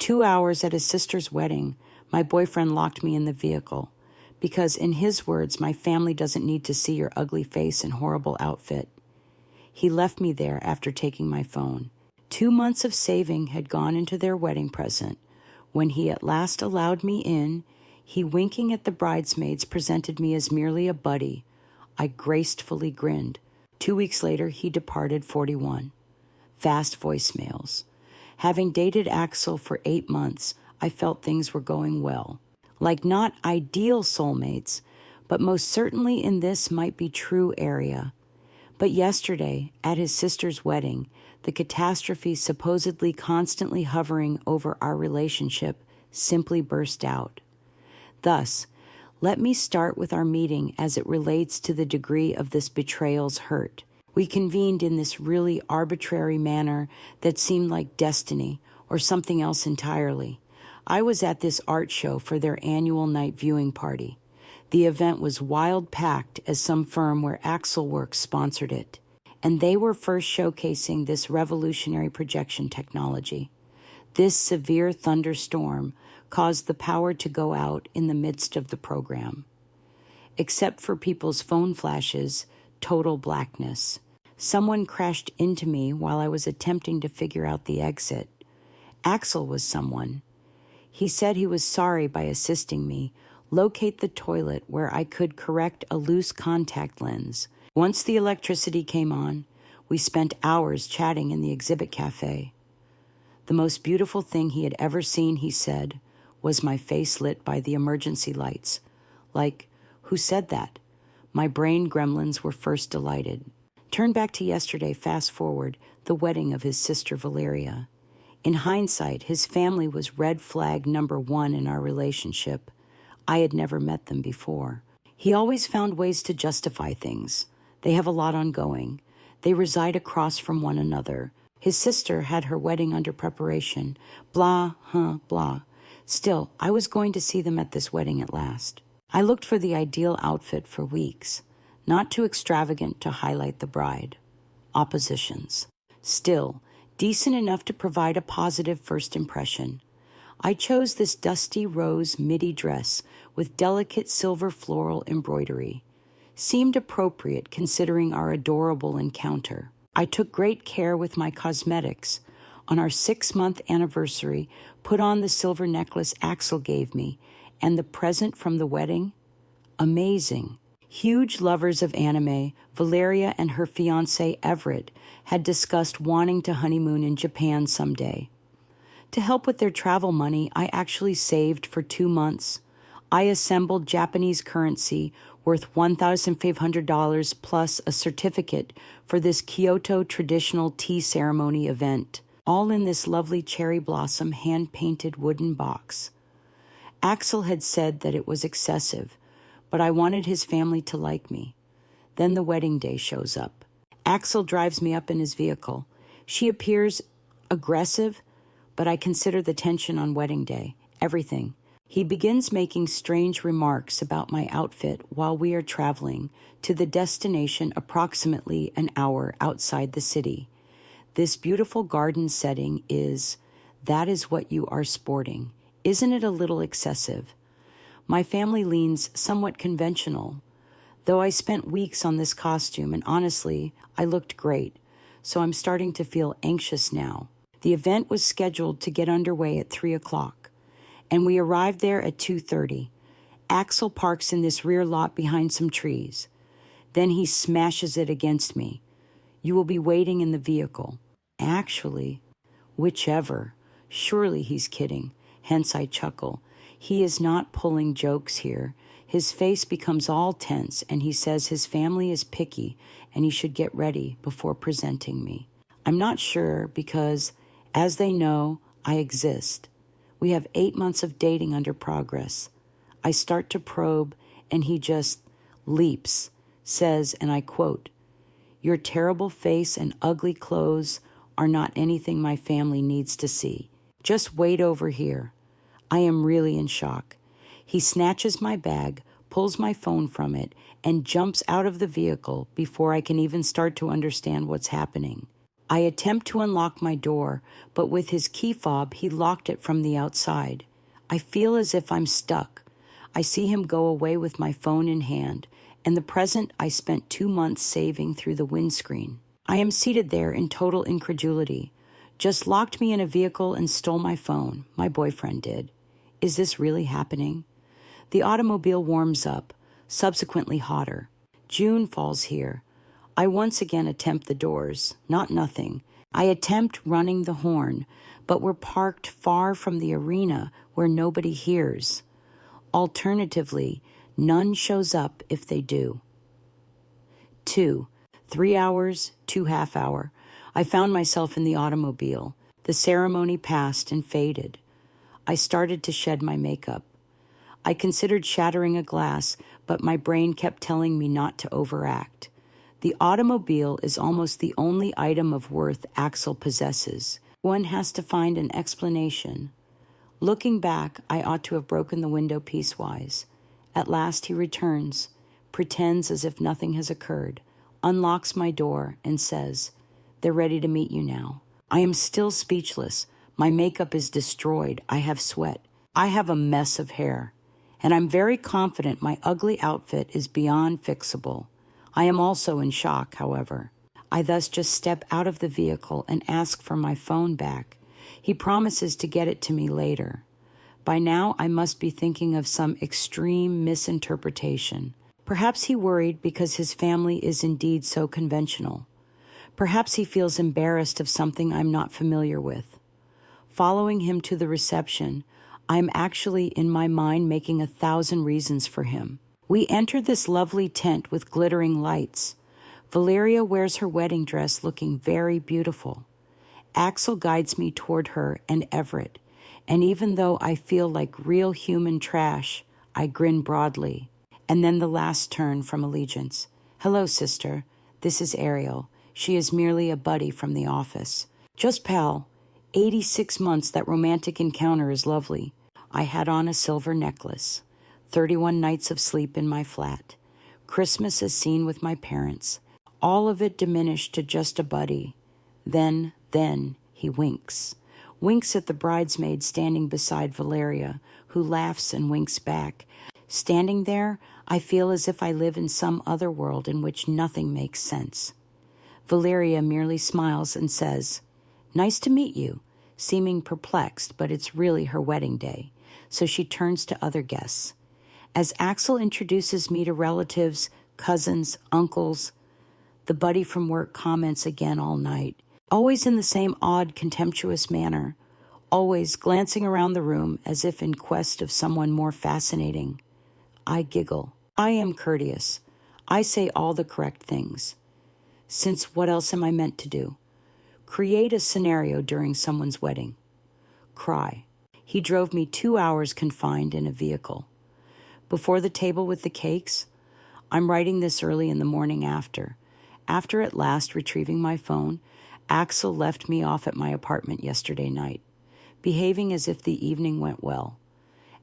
2 hours at his sister's wedding, my boyfriend locked me in the vehicle because, in his words, my family doesn't need to see your ugly face and horrible outfit. He left me there after taking my phone. 2 months of saving had gone into their wedding present. When he at last allowed me in, he, winking at the bridesmaids, presented me as merely a buddy. I gracefully grinned. 2 weeks later, he departed 41. Fast voicemails. Having dated Axel for 8 months, I felt things were going well. Like not ideal soulmates, but most certainly in this might be true area. But yesterday, at his sister's wedding, the catastrophe supposedly constantly hovering over our relationship simply burst out. Thus, let me start with our meeting as it relates to the degree of this betrayal's hurt. We convened in this really arbitrary manner that seemed like destiny or something else entirely. I was at this art show for their annual night viewing party. The event was wild-packed as some firm where Axel works sponsored it, and they were first showcasing this revolutionary projection technology. This severe thunderstorm caused the power to go out in the midst of the program. Except for people's phone flashes, total blackness. Someone crashed into me while I was attempting to figure out the exit. Axel was someone. He said he was sorry by assisting me locate the toilet where I could correct a loose contact lens. Once the electricity came on, we spent hours chatting in the exhibit cafe. The most beautiful thing he had ever seen, he said, was my face lit by the emergency lights. Like, who said that? My brain gremlins were first delighted. Turn back to yesterday, fast forward, the wedding of his sister Valeria. In hindsight, his family was red flag number 1 in our relationship. I had never met them before. He always found ways to justify things. They have a lot ongoing. They reside across from one another. His sister had her wedding under preparation. Blah, blah. Still, I was going to see them at this wedding at last. I looked for the ideal outfit for weeks, not too extravagant to highlight the bride. Oppositions. Still, decent enough to provide a positive first impression. I chose this dusty rose midi dress with delicate silver floral embroidery. Seemed appropriate considering our adorable encounter. I took great care with my cosmetics. On our 6-month anniversary, put on the silver necklace Axel gave me, and the present from the wedding? Amazing. Huge lovers of anime, Valeria and her fiancé Everett had discussed wanting to honeymoon in Japan someday. To help with their travel money, I actually saved for 2 months. I assembled Japanese currency worth $1,500 plus a certificate for this Kyoto traditional tea ceremony event, all in this lovely cherry blossom hand-painted wooden box. Axel had said that it was excessive, but I wanted his family to like me. Then the wedding day shows up. Axel drives me up in his vehicle. She appears aggressive, but I consider the tension on wedding day, everything. He begins making strange remarks about my outfit while we are traveling to the destination approximately an hour outside the city. This beautiful garden setting that is what you are sporting. Isn't it a little excessive? My family leans somewhat conventional, though I spent weeks on this costume and honestly, I looked great, so I'm starting to feel anxious now. The event was scheduled to get underway at 3 o'clock, and we arrived there at 2:30. Axel parks in this rear lot behind some trees. Then he smashes it against me. You will be waiting in the vehicle. Actually, whichever. Surely he's kidding. Hence I chuckle. He is not pulling jokes here. His face becomes all tense, and he says his family is picky, and he should get ready before presenting me. I'm not sure because, as they know, I exist. We have 8 months of dating under progress. I start to probe, and he just leaps, says, and I quote, "Your terrible face and ugly clothes are not anything my family needs to see. Just wait over here." I am really in shock. He snatches my bag, pulls my phone from it, and jumps out of the vehicle before I can even start to understand what's happening. I attempt to unlock my door, but with his key fob, he locked it from the outside. I feel as if I'm stuck. I see him go away with my phone in hand, and the present I spent 2 months saving through the windscreen. I am seated there in total incredulity. Just locked me in a vehicle and stole my phone. My boyfriend did. Is this really happening? The automobile warms up, subsequently hotter. June falls here. I once again attempt the doors. Not nothing. I attempt running the horn, but we're parked far from the arena where nobody hears. Alternatively, none shows up if they do. 2. 3 hours, 2 half-hour. I found myself in the automobile. The ceremony passed and faded. I started to shed my makeup. I considered shattering a glass, but my brain kept telling me not to overact. The automobile is almost the only item of worth Axel possesses. One has to find an explanation. Looking back, I ought to have broken the window piecewise. At last he returns, pretends as if nothing has occurred, unlocks my door, and says, "They're ready to meet you now." I am still speechless. My makeup is destroyed. I have sweat. I have a mess of hair. And I'm very confident my ugly outfit is beyond fixable. I am also in shock, however. I thus just step out of the vehicle and ask for my phone back. He promises to get it to me later. By now, I must be thinking of some extreme misinterpretation. Perhaps he worried because his family is indeed so conventional. Perhaps he feels embarrassed of something I'm not familiar with. Following him to the reception, I'm actually in my mind making 1,000 reasons for him. We enter this lovely tent with glittering lights. Valeria wears her wedding dress looking very beautiful. Axel guides me toward her and Everett, and even though I feel like real human trash, I grin broadly. And then the last turn from Allegiance. "Hello, sister. This is Ariel. She is merely a buddy from the office. Just pal. 86 months, that romantic encounter is lovely. I had on a silver necklace. 31 nights of sleep in my flat. Christmas as seen with my parents. All of it diminished to just a buddy. Then, he winks. Winks at the bridesmaid standing beside Valeria, who laughs and winks back. Standing there, I feel as if I live in some other world in which nothing makes sense. Valeria merely smiles and says, "Nice to meet you," seeming perplexed, but it's really her wedding day, so she turns to other guests. As Axel introduces me to relatives, cousins, uncles, the buddy from work comments again all night, always in the same odd, contemptuous manner, always glancing around the room as if in quest of someone more fascinating. I giggle. I am courteous. I say all the correct things. Since what else am I meant to do? Create a scenario during someone's wedding. Cry. He drove me 2 hours confined in a vehicle. Before the table with the cakes, I'm writing this early in the morning after. After at last retrieving my phone, Axel left me off at my apartment yesterday night, behaving as if the evening went well.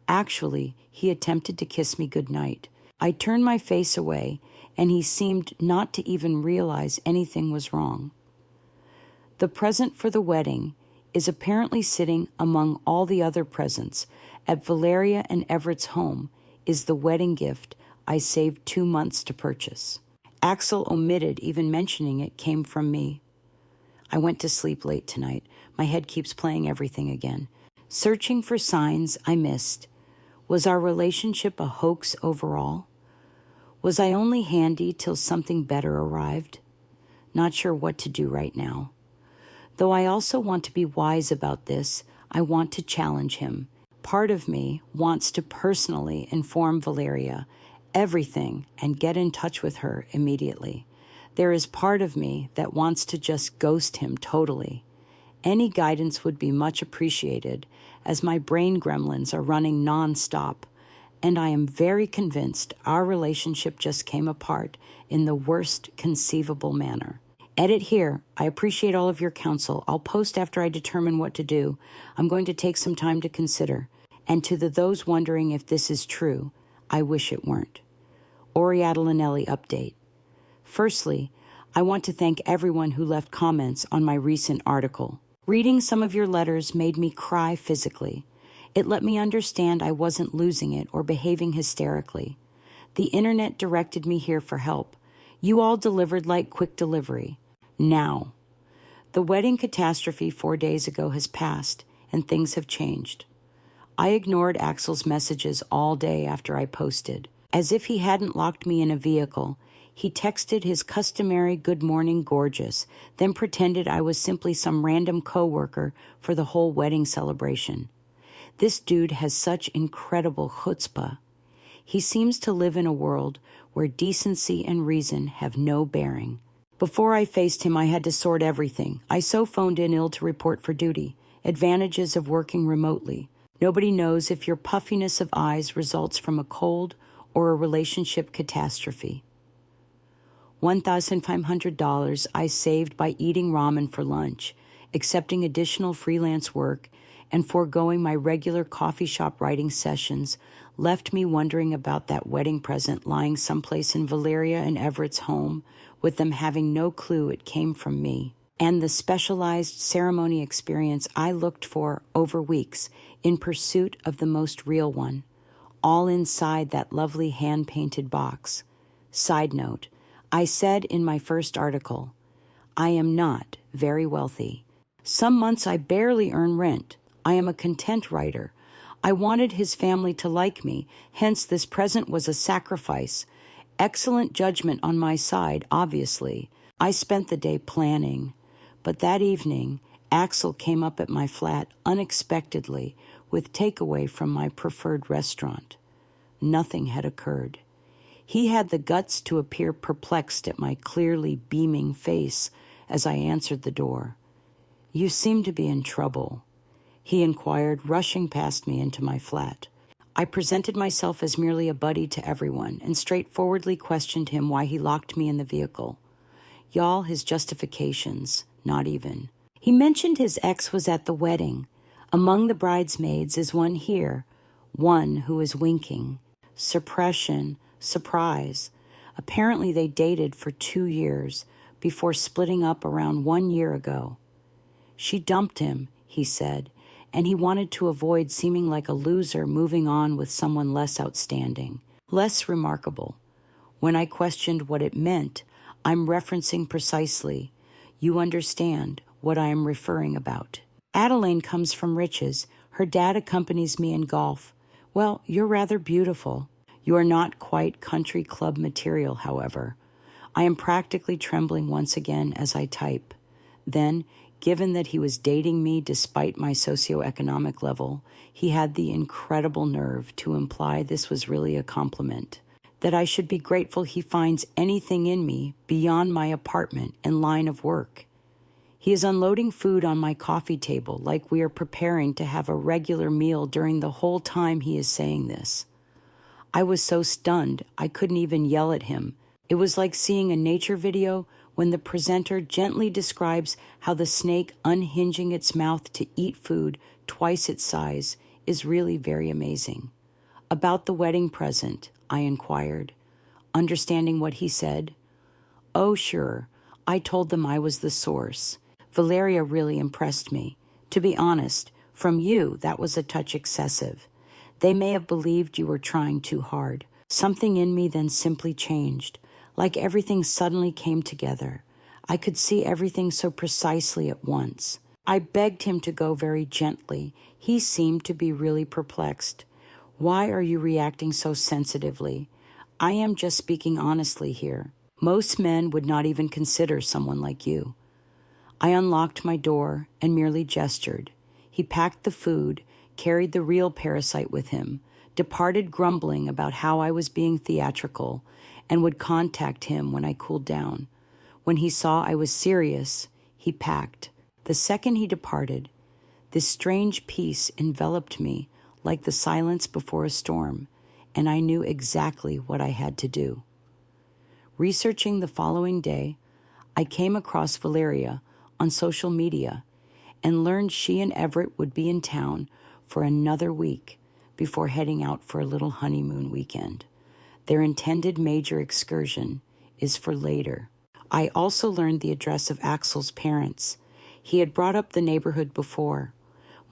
Actually, he attempted to kiss me goodnight. I turned my face away, and he seemed not to even realize anything was wrong. The present for the wedding is apparently sitting among all the other presents at Valeria and Everett's home is the wedding gift I saved 2 months to purchase. Axel omitted even mentioning it came from me. I went to sleep late tonight. My head keeps playing everything again. Searching for signs I missed. Was our relationship a hoax overall? Was I only handy till something better arrived? Not sure what to do right now. Though I also want to be wise about this, I want to challenge him. Part of me wants to personally inform Valeria everything and get in touch with her immediately. There is part of me that wants to just ghost him totally. Any guidance would be much appreciated, as my brain gremlins are running non-stop, and I am very convinced our relationship just came apart in the worst conceivable manner. Edit here. I appreciate all of your counsel. I'll post after I determine what to do. I'm going to take some time to consider. And to those wondering if this is true, I wish it weren't. Orietta Linelli update. Firstly, I want to thank everyone who left comments on my recent article. Reading some of your letters made me cry physically. It let me understand I wasn't losing it or behaving hysterically. The internet directed me here for help. You all delivered like quick delivery. Now. The wedding catastrophe 4 days ago has passed, and things have changed. I ignored Axel's messages all day after I posted. As if he hadn't locked me in a vehicle, he texted his customary "Good morning, gorgeous," then pretended I was simply some random coworker for the whole wedding celebration. This dude has such incredible chutzpah. He seems to live in a world where decency and reason have no bearing. Before I faced him, I had to sort everything. I so phoned in ill to report for duty. Advantages of working remotely. Nobody knows if your puffiness of eyes results from a cold or a relationship catastrophe. $1,500 I saved by eating ramen for lunch, accepting additional freelance work, and foregoing my regular coffee shop writing sessions left me wondering about that wedding present lying someplace in Valeria and Everett's home, with them having no clue it came from me, and the specialized ceremony experience I looked for over weeks in pursuit of the most real one, all inside that lovely hand-painted box. Side note, I said in my first article, I am not very wealthy. Some months I barely earn rent. I am a content writer. I wanted his family to like me, hence this present was a sacrifice. Excellent judgment on my side, obviously. I spent the day planning. But that evening, Axel came up at my flat unexpectedly with takeaway from my preferred restaurant. Nothing had occurred. He had the guts to appear perplexed at my clearly beaming face as I answered the door. "You seem to be in trouble," he inquired, rushing past me into my flat. I presented myself as merely a buddy to everyone and straightforwardly questioned him why he locked me in the vehicle. Y'all, his justifications, not even. He mentioned his ex was at the wedding. Among the bridesmaids is one here, one who is winking. Suppression, surprise. Apparently they dated for 2 years before splitting up around 1 year ago. She dumped him, he said, and he wanted to avoid seeming like a loser moving on with someone less outstanding, less remarkable. When I questioned what it meant, I'm referencing precisely, you understand what I am referring about. Adeline comes from riches. Her dad accompanies me in golf. Well, you're rather beautiful. You are not quite country club material, however. I am practically trembling once again as I type. Then, given that he was dating me despite my socioeconomic level, he had the incredible nerve to imply this was really a compliment, that I should be grateful he finds anything in me beyond my apartment and line of work. He is unloading food on my coffee table like we are preparing to have a regular meal during the whole time he is saying this. I was so stunned I couldn't even yell at him. It was like seeing a nature video when the presenter gently describes how the snake unhinging its mouth to eat food twice its size is really very amazing. About the wedding present, I inquired, understanding what he said. Oh, sure. I told them I was the source. Valeria really impressed me. To be honest, from you, that was a touch excessive. They may have believed you were trying too hard. Something in me then simply changed, like everything suddenly came together. I could see everything so precisely at once. I begged him to go very gently. He seemed to be really perplexed. Why are you reacting so sensitively? I am just speaking honestly here. Most men would not even consider someone like you. I unlocked my door and merely gestured. He packed the food, carried the real parasite with him, departed grumbling about how I was being theatrical, and would contact him when I cooled down. When he saw I was serious, he packed. The second he departed, this strange peace enveloped me like the silence before a storm, and I knew exactly what I had to do. Researching the following day, I came across Valeria on social media and learned she and Everett would be in town for another week before heading out for a little honeymoon weekend. Their intended major excursion is for later. I also learned the address of Axel's parents. He had brought up the neighborhood before.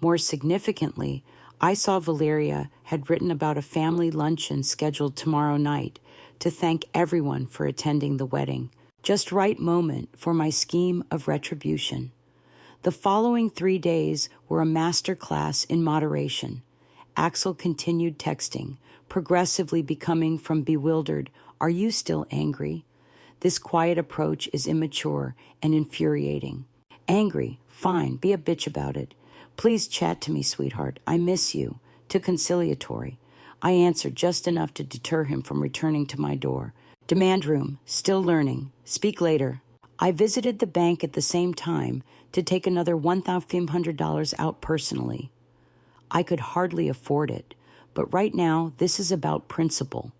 More significantly, I saw Valeria had written about a family luncheon scheduled tomorrow night to thank everyone for attending the wedding. Just right moment for my scheme of retribution. The following 3 days were a master class in moderation. Axel continued texting, progressively becoming from bewildered, "Are you still angry?" This quiet approach is immature and infuriating. "Angry? Fine, be a bitch about it. Please chat to me, sweetheart. I miss you." To conciliatory. I answered just enough to deter him from returning to my door. "Demand room. Still learning. Speak later." I visited the bank at the same time to take another $1,500 out personally. I could hardly afford it, but right now this is about principle.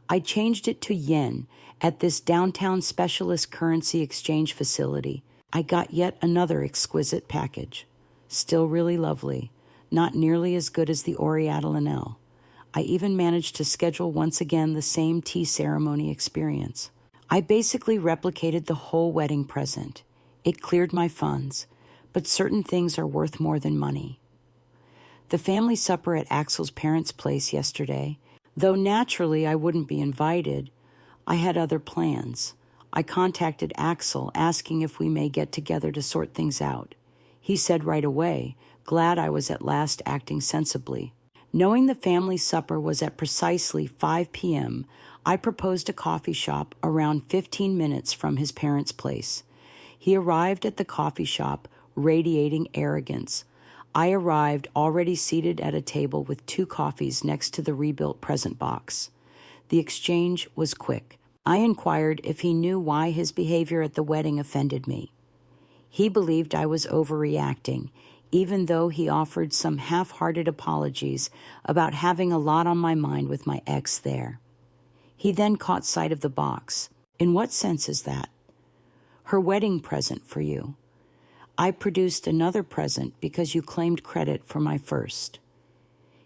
I changed it to yen at this downtown specialist currency exchange facility. I got yet another exquisite package. Still really lovely, not nearly as good as the Oriental L. I even managed to schedule once again the same tea ceremony experience. I basically replicated the whole wedding present. It cleared my funds, but certain things are worth more than money. The family supper at Axel's parents' place yesterday, though naturally I wouldn't be invited, I had other plans. I contacted Axel asking if we may get together to sort things out. He said right away, glad I was at last acting sensibly. Knowing the family supper was at precisely 5 p.m., I proposed a coffee shop around 15 minutes from his parents' place. He arrived at the coffee shop radiating arrogance. I arrived already seated at a table with 2 coffees next to the rebuilt present box. The exchange was quick. I inquired if he knew why his behavior at the wedding offended me. He believed I was overreacting, even though he offered some half-hearted apologies about having a lot on my mind with my ex there. He then caught sight of the box. "In what sense is that?" "Her wedding present for you. I produced another present because you claimed credit for my first."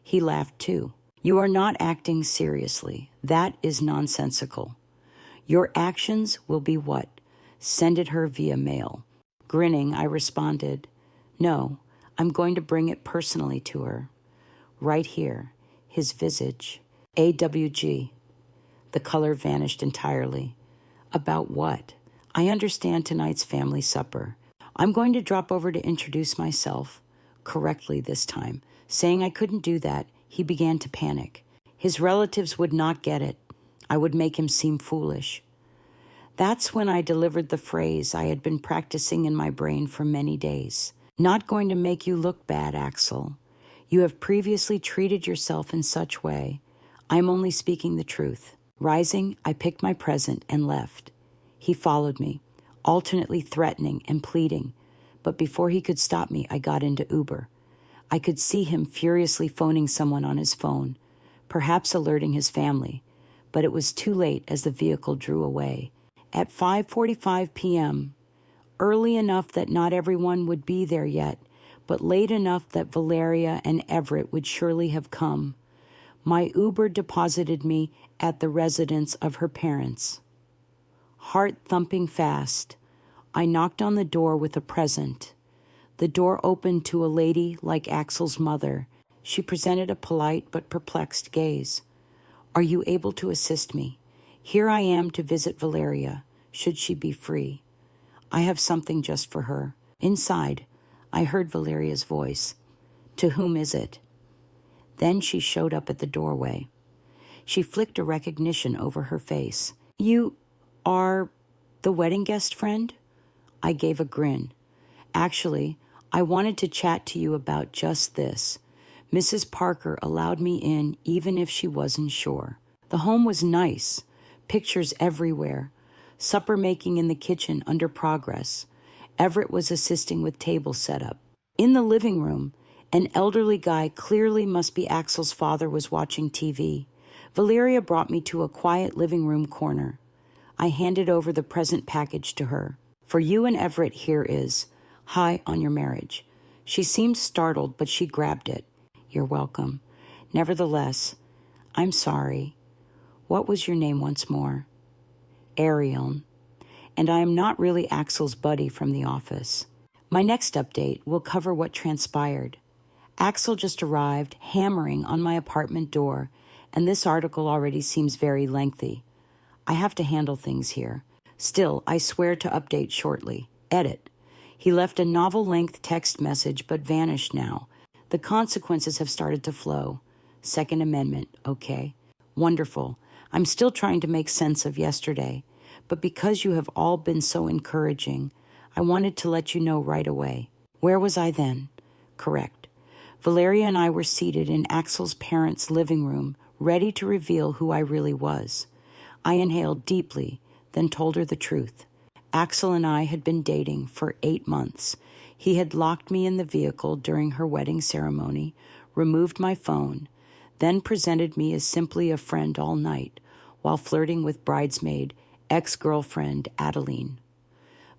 He laughed too. "You are not acting seriously. That is nonsensical. Your actions will be what? Send it her via mail." Grinning, I responded, "No, I'm going to bring it personally to her. Right here, his visage. AWG. The color vanished entirely. "About what?" "I understand tonight's family supper. I'm going to drop over to introduce myself." Correctly this time. Saying I couldn't do that, he began to panic. His relatives would not get it. I would make him seem foolish. That's when I delivered the phrase I had been practicing in my brain for many days. "Not going to make you look bad, Axel. You have previously treated yourself in such way. I'm only speaking the truth." Rising, I picked my present and left. He followed me, alternately threatening and pleading, but before he could stop me, I got into Uber. I could see him furiously phoning someone on his phone, perhaps alerting his family, but it was too late as the vehicle drew away. At 5:45 p.m., early enough that not everyone would be there yet, but late enough that Valeria and Everett would surely have come, my Uber deposited me at the residence of her parents. Heart thumping fast, I knocked on the door with a present. The door opened to a lady like Axel's mother. She presented a polite but perplexed gaze. "Are you able to assist me? Here I am to visit Valeria, should she be free. I have something just for her." Inside, I heard Valeria's voice. "To whom is it?" Then she showed up at the doorway. She flicked a recognition over her face. "You are the wedding guest, friend?" I gave a grin. "Actually, I wanted to chat to you about just this. Mrs. Parker allowed me in even if she wasn't sure. The home was nice, pictures everywhere, supper making in the kitchen under progress. Everett was assisting with table setup. In the living room, an elderly guy, clearly must be Axel's father, was watching TV. Valeria brought me to a quiet living room corner. I handed over the present package to her. "For you and Everett, here is, high on your marriage." She seemed startled, but she grabbed it. "You're welcome. Nevertheless, I'm sorry. What was your name once more?" "Ariel." and I am not really Axel's buddy from the office. My next update will cover what transpired. Axel just arrived, hammering on my apartment door, and this article already seems very lengthy. I have to handle things here. Still, I swear to update shortly. Edit. He left a novel-length text message but vanished now. The consequences have started to flow. Second Amendment, okay. Wonderful. I'm still trying to make sense of yesterday, but because you have all been so encouraging, I wanted to let you know right away. Where was I then? Correct. Valeria and I were seated in Axel's parents' living room, ready to reveal who I really was. I inhaled deeply, then told her the truth. Axel and I had been dating for 8 months. He had locked me in the vehicle during her wedding ceremony, removed my phone, then presented me as simply a friend all night, while flirting with bridesmaid, ex-girlfriend Adeline.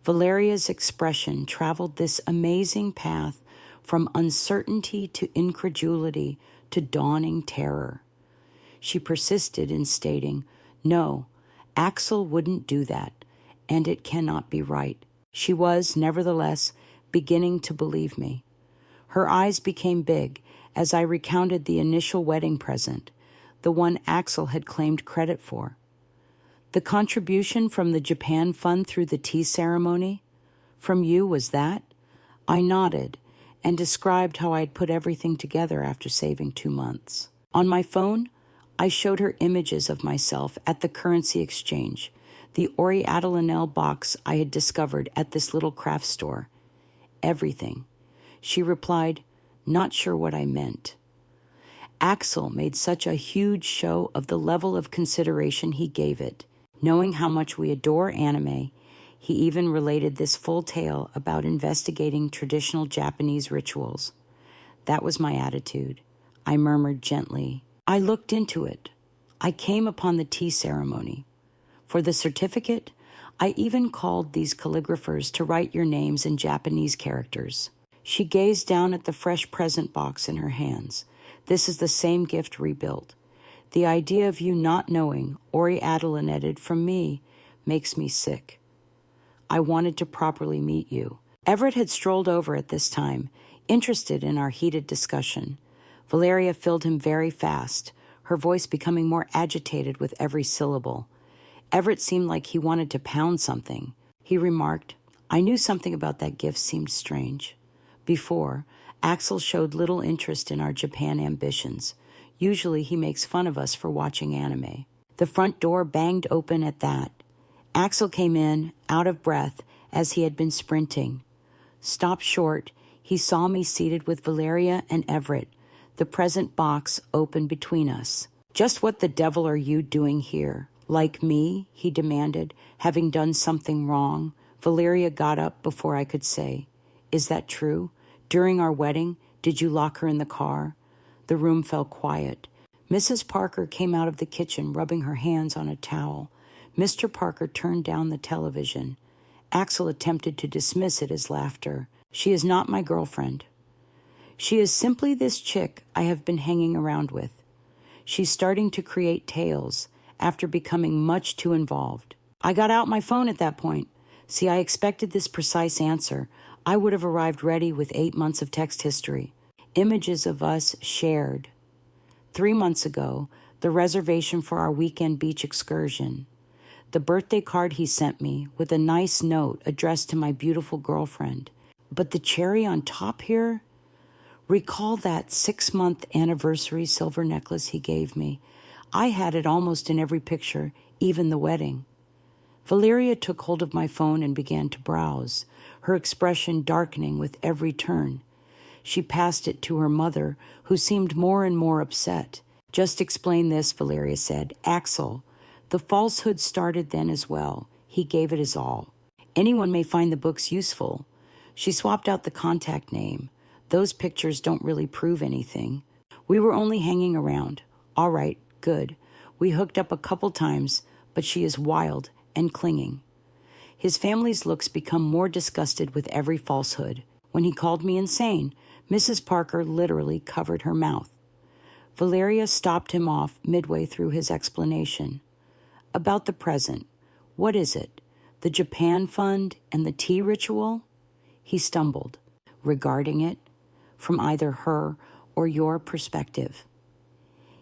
Valeria's expression traveled this amazing path from uncertainty to incredulity to dawning terror. She persisted in stating, "No, Axel wouldn't do that, and it cannot be right." She was, nevertheless, beginning to believe me. Her eyes became big as I recounted the initial wedding present, the one Axel had claimed credit for. The contribution from the Japan Fund through the tea ceremony? From you, was that? I nodded and described how I had put everything together after saving 2 months. On my phone, I showed her images of myself at the currency exchange, the Ori Adelanel box I had discovered at this little craft store. Everything. She replied, "Not sure what I meant." Axel made such a huge show of the level of consideration he gave it. Knowing how much we adore anime, he even related this full tale about investigating traditional Japanese rituals. That was my attitude. I murmured gently, "I looked into it. I came upon the tea ceremony. For the certificate, I even called these calligraphers to write your names in Japanese characters." She gazed down at the fresh present box in her hands. "This is the same gift rebuilt. The idea of you not knowing Ori Adelanetted from me makes me sick. I wanted to properly meet you." Everett had strolled over at this time, interested in our heated discussion. Valeria filled him very fast, her voice becoming more agitated with every syllable. Everett seemed like he wanted to pound something. He remarked, "I knew something about that gift seemed strange. Before, Axel showed little interest in our Japan ambitions. Usually he makes fun of us for watching anime." The front door banged open at that. Axel came in, out of breath, as he had been sprinting. Stopped short, he saw me seated with Valeria and Everett, the present box open between us. "Just what the devil are you doing here? Like me?" he demanded, having done something wrong. Valeria got up before I could say, "Is that true? During our wedding, did you lock her in the car?" The room fell quiet. Mrs. Parker came out of the kitchen, rubbing her hands on a towel. Mr. Parker turned down the television. Axel attempted to dismiss it as laughter. "She is not my girlfriend. She is simply this chick I have been hanging around with. She's starting to create tales after becoming much too involved." I got out my phone at that point. See, I expected this precise answer. I would have arrived ready with 8 months of text history. Images of us shared. 3 months ago, the reservation for our weekend beach excursion. The birthday card he sent me with a nice note addressed to my beautiful girlfriend. But the cherry on top here? Recall that 6-month anniversary silver necklace he gave me. I had it almost in every picture, even the wedding. Valeria took hold of my phone and began to browse, her expression darkening with every turn. She passed it to her mother, who seemed more and more upset. "Just explain this," Valeria said. "Axel, the falsehood started then as well. He gave it his all. Anyone may find the books useful." She swapped out the contact name. "Those pictures don't really prove anything. We were only hanging around." "All right, good. We hooked up a couple times, but she is wild and clinging." His family's looks become more disgusted with every falsehood. When he called me insane, Mrs. Parker literally covered her mouth. Valeria stopped him off midway through his explanation. "About the present. What is it? The Japan Fund and the tea ritual? He stumbled, regarding it from either her or your perspective.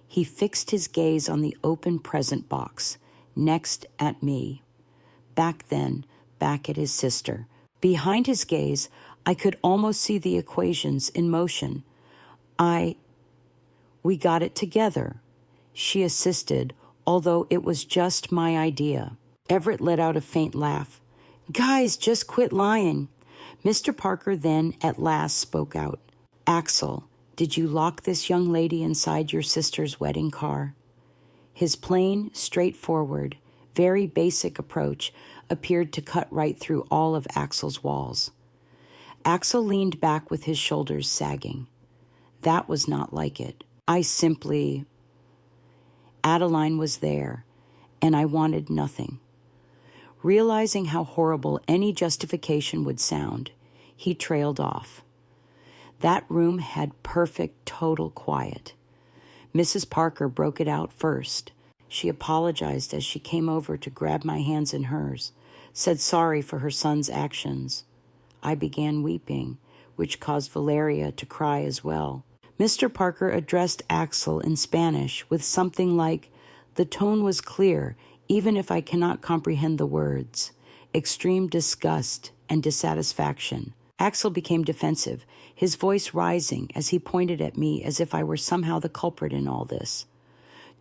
He fixed his gaze on the open present box, next at me. Back then, back at his sister. Behind his gaze, I could almost see the equations in motion. We got it together. She assisted, although it was just my idea. Everett let out a faint laugh. Guys, just quit lying. Mr. Parker then at last spoke out. Axel, did you lock this young lady inside your sister's wedding car? His plain, straightforward, very basic approach appeared to cut right through all of Axel's walls. Axel leaned back with his shoulders sagging. That was not like it. Adeline was there, and I wanted nothing. Realizing how horrible any justification would sound, he trailed off. That room had perfect, total quiet. Mrs. Parker broke it out first. She apologized as she came over to grab my hands in hers, said sorry for her son's actions. I began weeping, which caused Valeria to cry as well. Mr. Parker addressed Axel in Spanish with something like, the tone was clear, even if I cannot comprehend the words, extreme disgust and dissatisfaction. Axel became defensive, his voice rising as he pointed at me as if I were somehow the culprit in all this.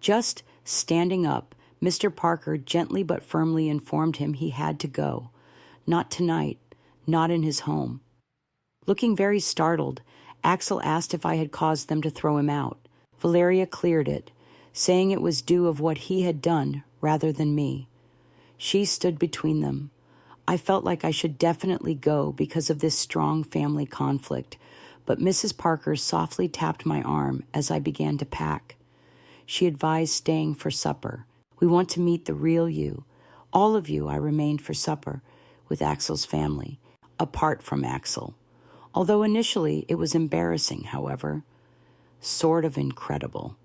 Just standing up, Mr. Parker gently but firmly informed him he had to go. Not tonight, not in his home. Looking very startled, Axel asked if I had caused them to throw him out. Valeria cleared it, saying it was due of what he had done rather than me. She stood between them. I felt like I should definitely go because of this strong family conflict, but Mrs. Parker softly tapped my arm as I began to pack. She advised staying for supper. We want to meet the real you. All of you, I remained for supper with Axel's family, apart from Axel. Although initially it was embarrassing, however. Sort of incredible.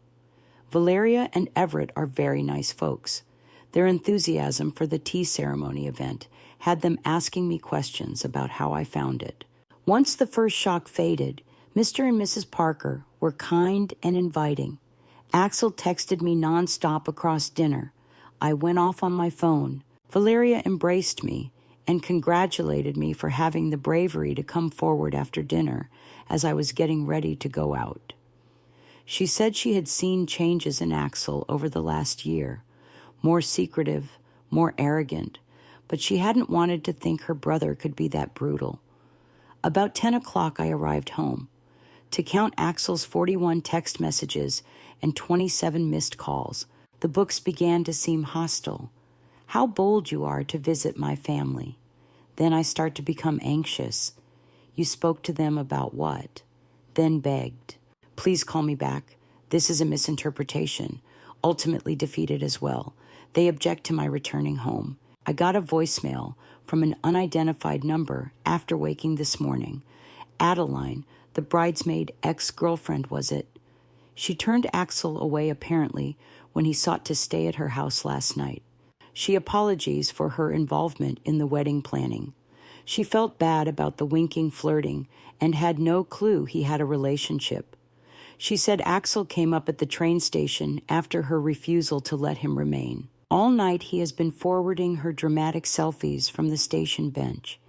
Valeria and Everett are very nice folks. Their enthusiasm for the tea ceremony event had them asking me questions about how I found it. Once the first shock faded, Mr. and Mrs. Parker were kind and inviting. Axel texted me nonstop across dinner. I went off on my phone. Valeria embraced me and congratulated me for having the bravery to come forward after dinner as I was getting ready to go out. She said she had seen changes in Axel over the last year, more secretive, more arrogant, but she hadn't wanted to think her brother could be that brutal. About 10 o'clock I arrived home. To count Axel's 41 text messages and 27 missed calls, the books began to seem hostile. How bold you are to visit my family. Then I start to become anxious. You spoke to them about what? Then begged. Please call me back. This is a misinterpretation. Ultimately defeated as well. They object to my returning home. I got a voicemail from an unidentified number after waking this morning. Adeline, the bridesmaid ex-girlfriend, was it? She turned Axel away apparently when he sought to stay at her house last night. She apologized for her involvement in the wedding planning. She felt bad about the winking flirting and had no clue he had a relationship. She said Axel came up at the train station after her refusal to let him remain. All night he has been forwarding her dramatic selfies from the station bench.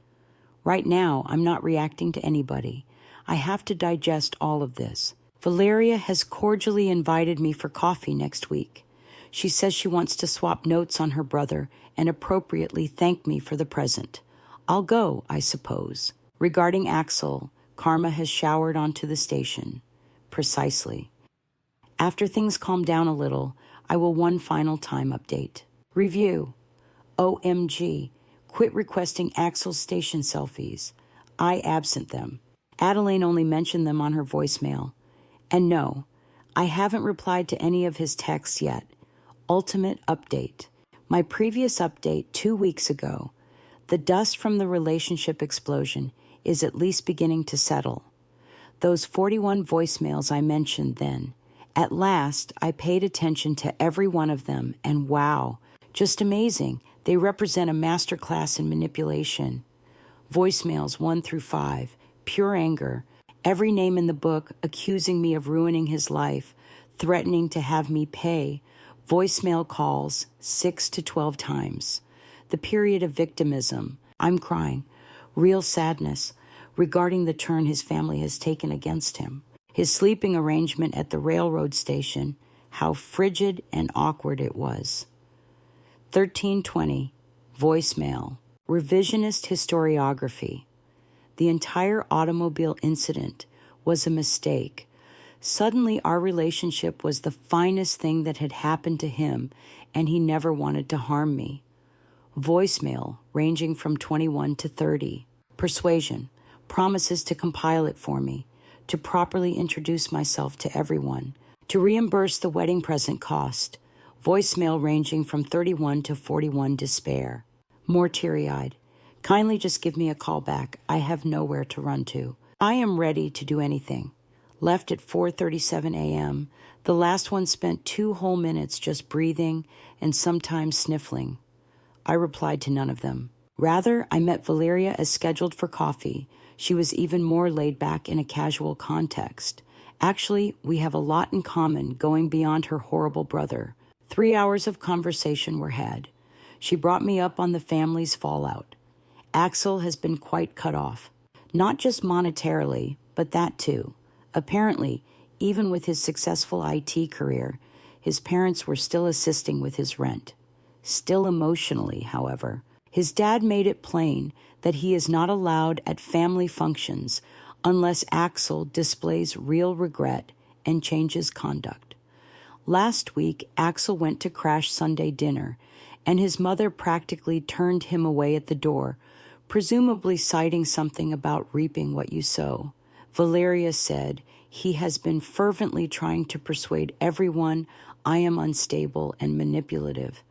Right now, I'm not reacting to anybody. I have to digest all of this. Valeria has cordially invited me for coffee next week. She says she wants to swap notes on her brother and appropriately thank me for the present. I'll go, I suppose. Regarding Axel, Karma has showered onto the station. Precisely. After things calm down a little, I will one final time update. Review. OMG. Quit requesting Axel's station selfies. I absent them. Adeline only mentioned them on her voicemail. And no, I haven't replied to any of his texts yet. Ultimate update. My previous update 2 weeks ago. The dust from the relationship explosion is at least beginning to settle. Those 41 voicemails I mentioned then. At last, I paid attention to every one of them, and wow, just amazing. They represent a masterclass in manipulation. Voicemails 1 through 5, pure anger, every name in the book accusing me of ruining his life, threatening to have me pay, voicemail calls 6 to 12 times. The period of victimism, I'm crying, real sadness regarding the turn his family has taken against him. His sleeping arrangement at the railroad station, how frigid and awkward it was. 1320, voicemail, revisionist historiography. The entire automobile incident was a mistake. Suddenly, our relationship was the finest thing that had happened to him, and he never wanted to harm me. Voicemail, ranging from 21 to 30. Persuasion, promises to compile it for me, to properly introduce myself to everyone, to reimburse the wedding present cost. Voicemail ranging from 31 to 41. Despair. More teary-eyed. Kindly just give me a call back. I have nowhere to run to. I am ready to do anything. Left at 4:37 a.m. The last one spent 2 whole minutes just breathing and sometimes sniffling. I replied to none of them. Rather, I met Valeria as scheduled for coffee. She was even more laid back in a casual context. Actually, we have a lot in common going beyond her horrible brother. 3 hours of conversation were had. She brought me up on the family's fallout. Axel has been quite cut off. Not just monetarily, but that too. Apparently, even with his successful IT career, his parents were still assisting with his rent. Still emotionally, however. His dad made it plain that he is not allowed at family functions unless Axel displays real regret and changes conduct. Last week, Axel went to crash Sunday dinner, and his mother practically turned him away at the door, presumably citing something about reaping what you sow. Valeria said he has been fervently trying to persuade everyone I am unstable and manipulative,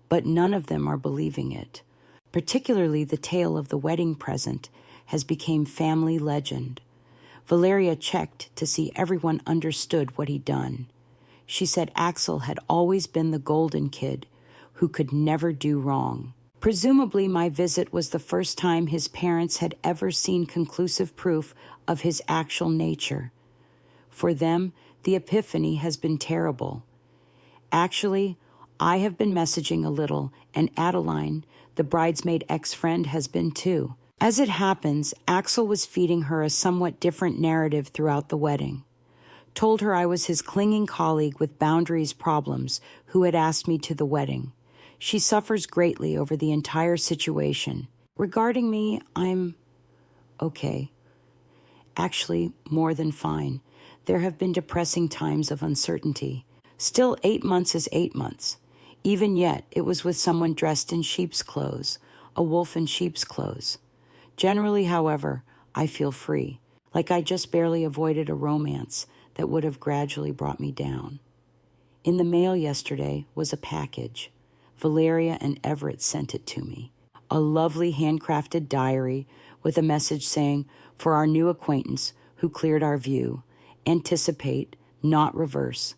but none of them are believing it. Particularly the tale of the wedding present has become family legend. Valeria checked to see everyone understood what he'd done. She said Axel had always been the golden kid who could never do wrong. Presumably my visit was the first time his parents had ever seen conclusive proof of his actual nature. For them, the epiphany has been terrible. Actually, I have been messaging a little, and Adeline, the bridesmaid ex-friend, has been too. As it happens, Axel was feeding her a somewhat different narrative throughout the wedding. Told her I was his clinging colleague with boundaries problems who had asked me to the wedding. She suffers greatly over the entire situation. Regarding me, I'm okay. Actually, more than fine. There have been depressing times of uncertainty. Still, 8 months is 8 months. Even yet, it was with someone dressed in sheep's clothes, a wolf in sheep's clothes. Generally, however, I feel free, like I just barely avoided a romance that would have gradually brought me down. In the mail yesterday was a package. Valeria and Everett sent it to me. A lovely handcrafted diary with a message saying, for our new acquaintance who cleared our view, anticipate, not reverse.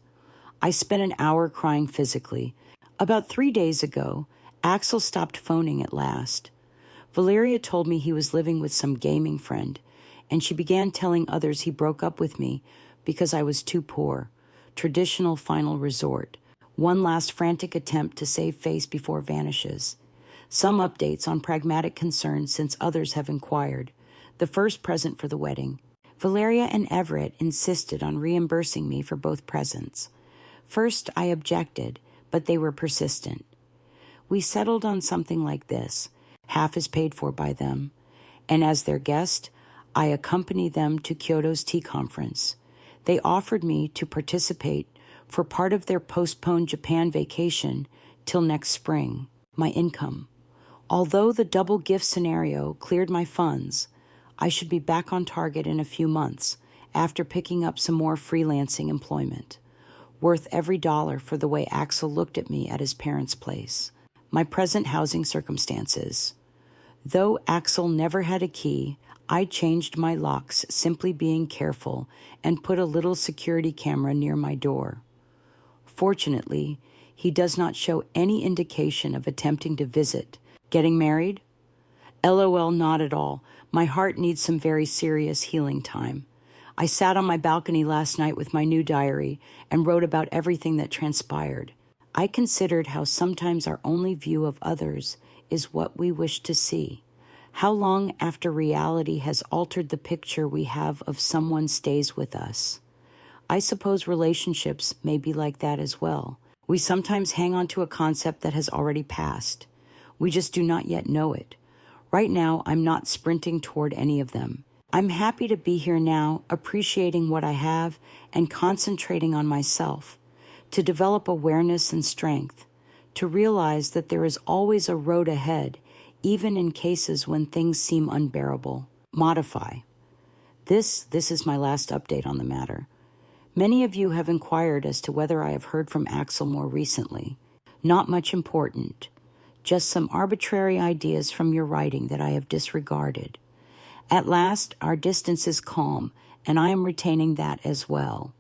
I spent an hour crying physically. About 3 days ago, Axel stopped phoning at last. Valeria told me he was living with some gaming friend, and she began telling others he broke up with me because I was too poor. Traditional final resort. One last frantic attempt to save face before vanishes. Some updates on pragmatic concerns since others have inquired. The first present for the wedding. Valeria and Everett insisted on reimbursing me for both presents. First, I objected, but they were persistent. We settled on something like this. Half is paid for by them, and as their guest, I accompany them to Kyoto's tea conference. They offered me to participate for part of their postponed Japan vacation till next spring. My income. Although the double gift scenario cleared my funds, I should be back on target in a few months after picking up some more freelancing employment. Worth every dollar for the way Axel looked at me at his parents' place. My present housing circumstances. Though Axel never had a key, I changed my locks, simply being careful, and put a little security camera near my door. Fortunately, He does not show any indication of attempting to visit. Getting married? LOL, not at all. My heart needs some very serious healing time. I sat on my balcony last night with my new diary and wrote about everything that transpired. I considered how sometimes our only view of others is what we wish to see. How long after reality has altered the picture we have of someone stays with us. I suppose relationships may be like that as well. We sometimes hang on to a concept that has already passed. We just do not yet know it. Right now, I'm not sprinting toward any of them. I'm happy to be here now, appreciating what I have and concentrating on myself, to develop awareness and strength, to realize that there is always a road ahead, even in cases when things seem unbearable. Modify. This is my last update on the matter. Many of you have inquired as to whether I have heard from Axel more recently. Not much important. Just some arbitrary ideas from your writing that I have disregarded. At last, our distance is calm, and I am retaining that as well.